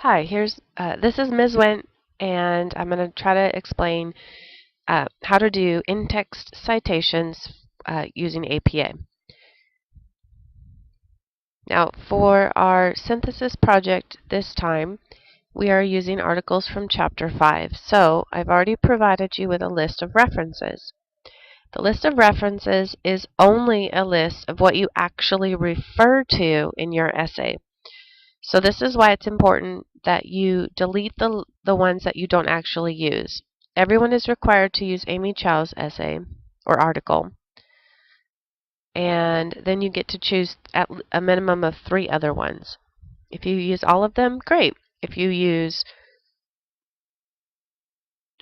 Hi, this is Ms. Went, and I'm going to try to explain how to do in-text citations using APA. Now, for our synthesis project this time, we are using articles from Chapter 5. So, I've already provided you with a list of references. The list of references is only a list of what you actually refer to in your essay. So this is why it's important that you delete the ones that you don't actually use. Everyone is required to use Amy Chow's essay or article, and then you get to choose at a minimum of 3 other ones. If you use all of them, great. If you use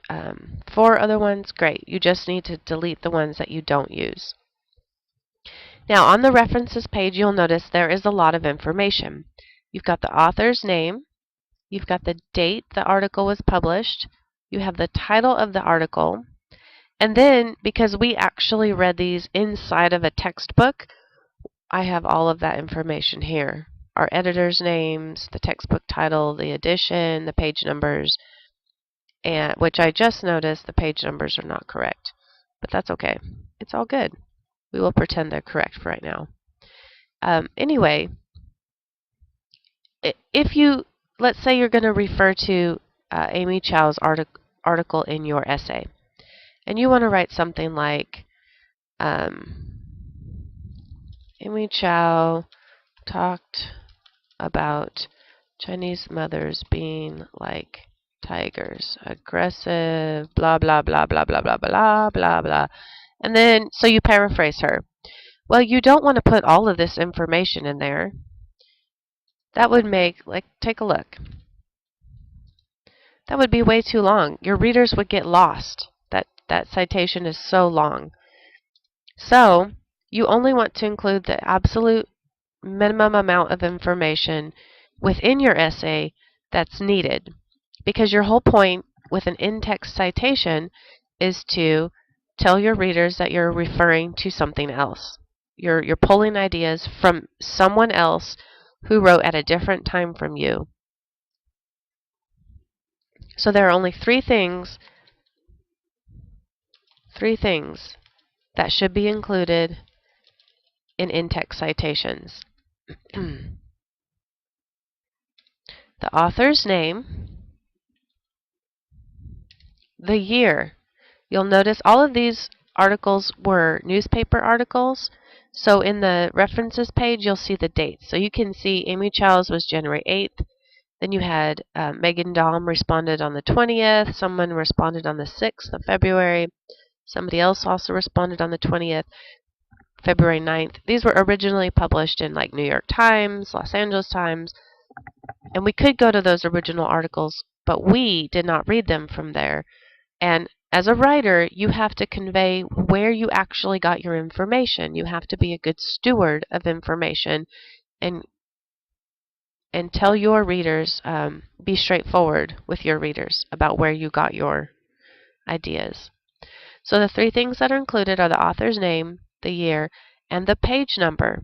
4 other ones, great. You just need to delete the ones that you don't use. Now, on the references page, you'll notice there is a lot of information. You've got the author's name, you've got the date the article was published, you have the title of the article, and then because we actually read these inside of a textbook, I have all of that information here. Our editors' names, the textbook title, the edition, the page numbers, and which I just noticed the page numbers are not correct. But that's okay. It's all good. We will pretend they're correct for right now. Anyway, if you, let's say you're going to refer to Amy Chow's article in your essay, and you want to write something like, Amy Chow talked about Chinese mothers being like tigers, aggressive, blah, blah, blah, blah, blah, blah, blah, blah, blah. And then, so you paraphrase her. Well, you don't want to put all of this information in there. That would make, take a look. That would be way too long. Your readers would get lost. That citation is so long. So, you only want to include the absolute minimum amount of information within your essay that's needed. Because your whole point with an in-text citation is to tell your readers that you're referring to something else. You're pulling ideas from someone else who wrote at a different time from you. So there are only three things that should be included in in-text citations. The author's name, the year. You'll notice all of these articles were newspaper articles. So in the references page, you'll see the dates. So you can see Amy Chow's was January 8th. Then you had Megan Dahm responded on the 20th. Someone responded on the 6th of February. Somebody else also responded on the 20th, February 9th. These were originally published in like New York Times, Los Angeles Times. And we could go to those original articles, but we did not read them from there. And as a writer, you have to convey where you actually got your information. You have to be a good steward of information and tell your readers, be straightforward with your readers about where you got your ideas. So the 3 things that are included are the author's name, the year, and the page number.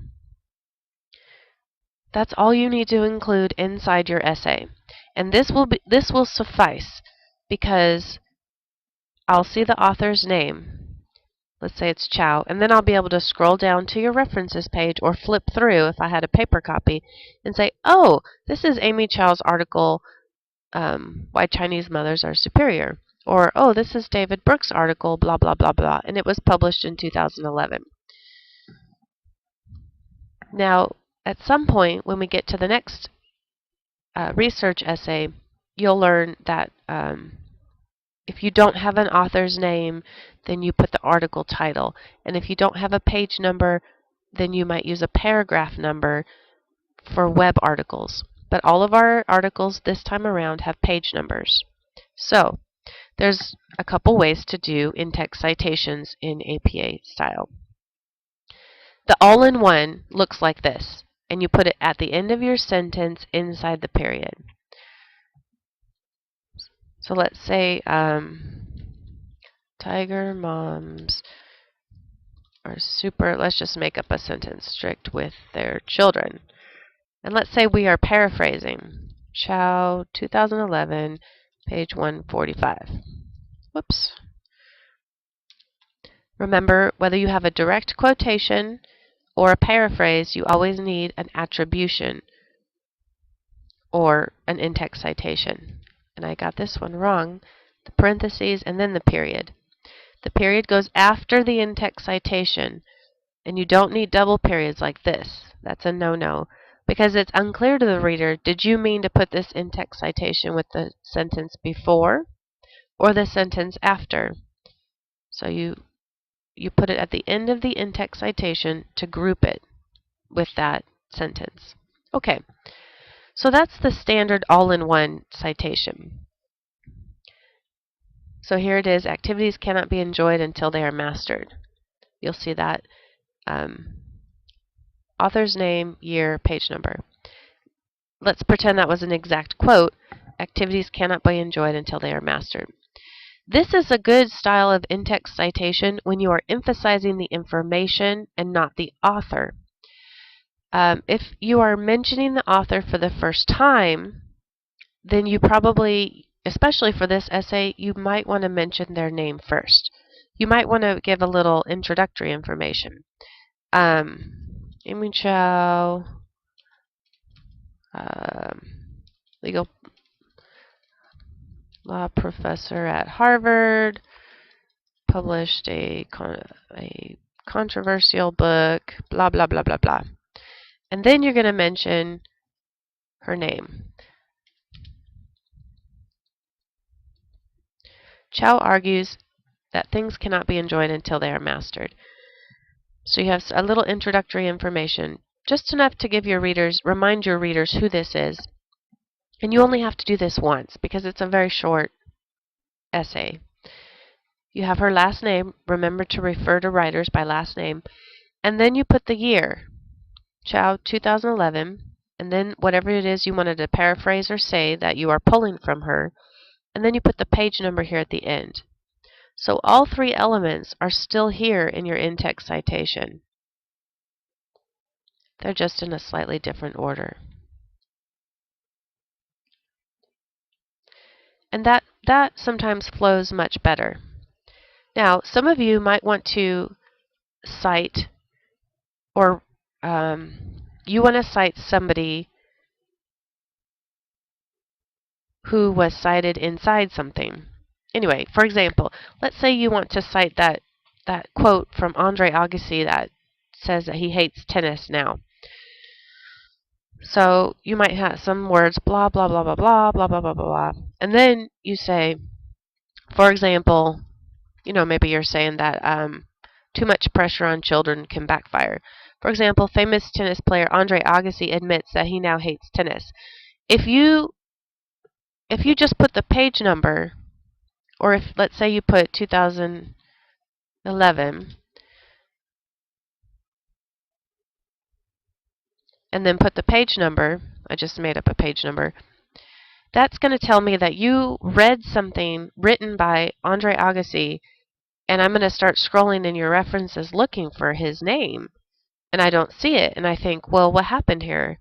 That's all you need to include inside your essay. And this will suffice because I'll see the author's name. Let's say it's Chow, and then I'll be able to scroll down to your references page or flip through if I had a paper copy and say, oh, this is Amy Chow's article, Why Chinese Mothers Are Superior. Or, oh, this is David Brooks' article, blah, blah, blah, blah, and it was published in 2011. Now, at some point, when we get to the next research essay, you'll learn that if you don't have an author's name, then you put the article title. And if you don't have a page number, then you might use a paragraph number for web articles. But all of our articles this time around have page numbers. So, there's a couple ways to do in-text citations in APA style. The all-in-one looks like this, and you put it at the end of your sentence inside the period. So let's say tiger moms are super, let's just make up a sentence, strict with their children. And let's say we are paraphrasing. Chow, 2011, page 145. Whoops. Remember, whether you have a direct quotation or a paraphrase, you always need an attribution or an in-text citation. And I got this one wrong. The parentheses and then the period. The period goes after the in-text citation, and you don't need double periods like this. That's a no-no, because it's unclear to the reader, did you mean to put this in-text citation with the sentence before or the sentence after? So you put it at the end of the in-text citation to group it with that sentence. Okay, so that's the standard all-in-one citation. So here it is, activities cannot be enjoyed until they are mastered. You'll see that. Author's name, year, page number. Let's pretend that was an exact quote. Activities cannot be enjoyed until they are mastered. This is a good style of in-text citation when you are emphasizing the information and not the author. If you are mentioning the author for the first time, then you probably, especially for this essay, you might want to mention their name first. You might want to give a little introductory information. Amy Chow, legal law professor at Harvard, published a controversial book, blah, blah, blah, blah, blah. And then you're going to mention her name. Chow argues that things cannot be enjoyed until they are mastered. So you have a little introductory information, just enough to give your readers, remind your readers who this is. And you only have to do this once because it's a very short essay. You have her last name. Remember to refer to writers by last name. And then you put the year, Chow 2011, and then whatever it is you wanted to paraphrase or say that you are pulling from her, and then you put the page number here at the end. So all three elements are still here in your in-text citation. They're just in a slightly different order. And that sometimes flows much better. Now, some of you might want to cite, or you want to cite somebody who was cited inside something. Anyway, for example, let's say you want to cite that quote from Andre Agassi that says that he hates tennis now. So you might have some words, blah, blah, blah, blah, blah, blah, blah, blah, blah. And then you say, for example, maybe you're saying that too much pressure on children can backfire. For example, famous tennis player Andre Agassi admits that he now hates tennis. If you just put the page number, or if, let's say you put 2011, and then put the page number, I just made up a page number, that's going to tell me that you read something written by Andre Agassi, and I'm going to start scrolling in your references looking for his name, and I don't see it, and I think, well, what happened here?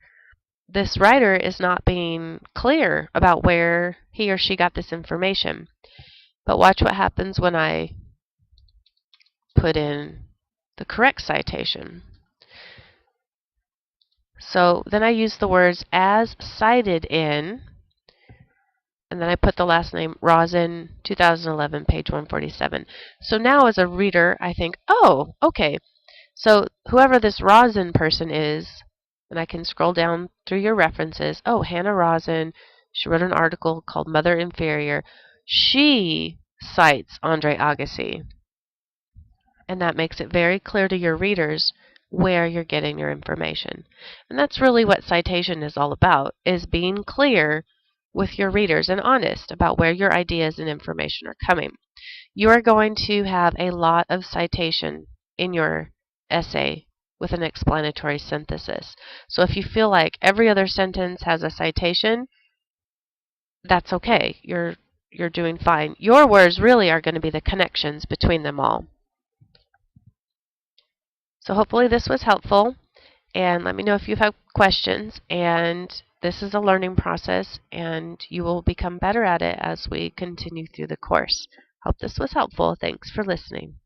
This writer is not being clear about where he or she got this information. But watch what happens when I put in the correct citation. So then I use the words as cited in, and then I put the last name, Rosin, 2011, page 147. So now as a reader, I think, oh, okay. So whoever this Rosin person is, and I can scroll down through your references. Oh, Hannah Rosin, she wrote an article called Mother Inferior. She cites Andre Agassi. And that makes it very clear to your readers where you're getting your information. And that's really what citation is all about, is being clear with your readers and honest about where your ideas and information are coming. You are going to have a lot of citation in your essay with an explanatory synthesis. So if you feel like every other sentence has a citation, that's okay. You're doing fine. Your words really are going to be the connections between them all. So hopefully this was helpful, and let me know if you have questions, and This is a learning process, and you will become better at it as we continue through the course. Hope this was helpful. Thanks for listening.